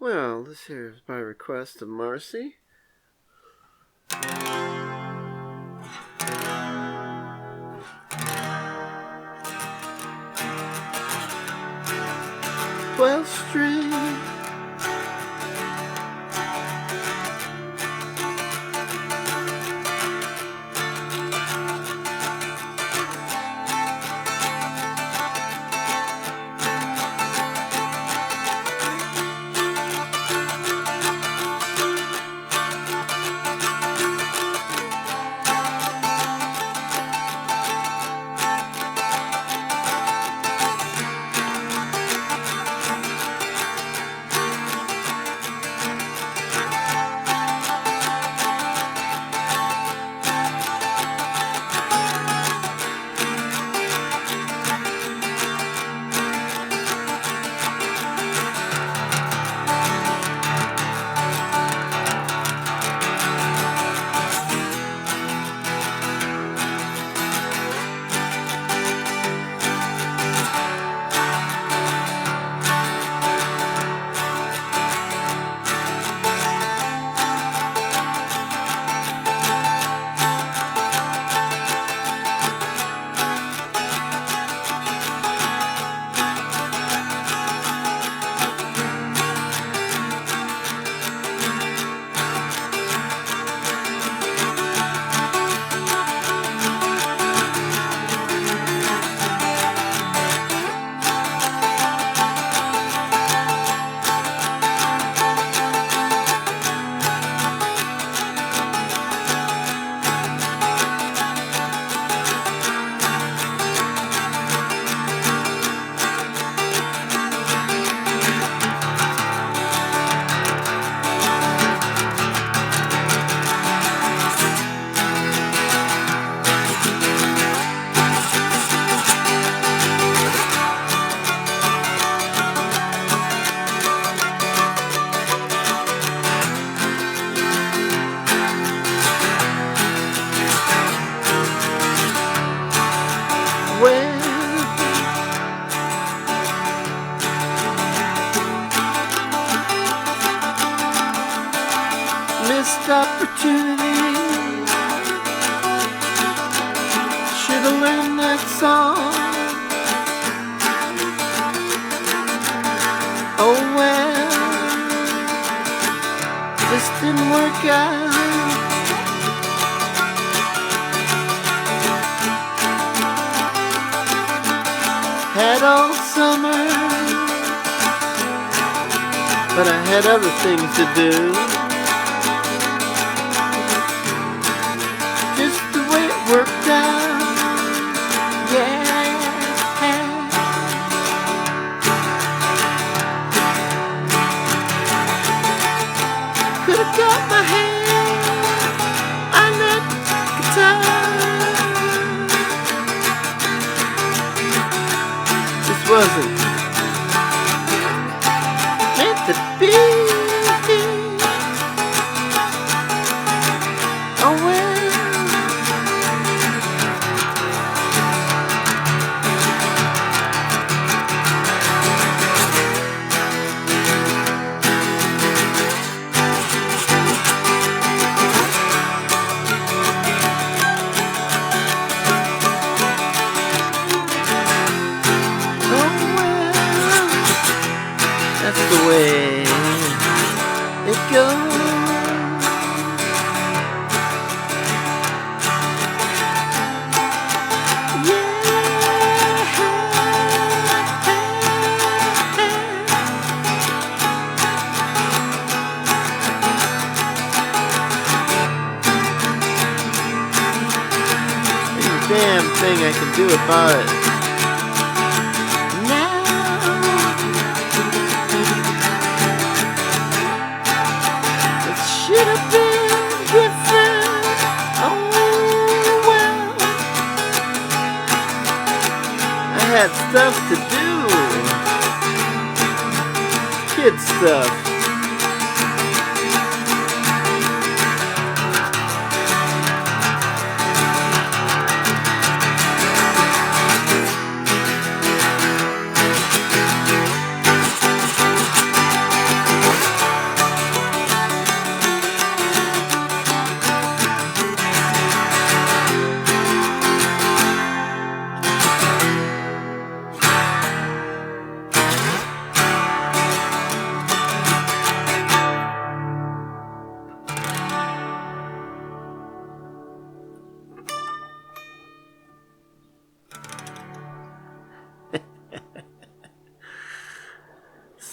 Well, this here is by request of Marcye. String. Missed opportunity. Should've learned that song. Oh well, this didn't work out. Had all summer, but I had other things to do. Just the way it worked out, yeah. Could've got my hand on that guitar. Just wasn't meant to be. Oh well. That's the way it goes. Ain't a damn thing I can do about it. Should have been different. Oh well, I had stuff to do, kid stuff.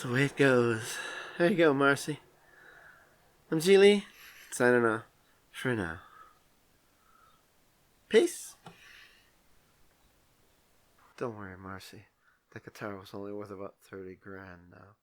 the way it goes. There you go, Marcye. I'm G. Signing off for now. Peace. Don't worry, Marcye. The guitar was only worth about 30 grand now.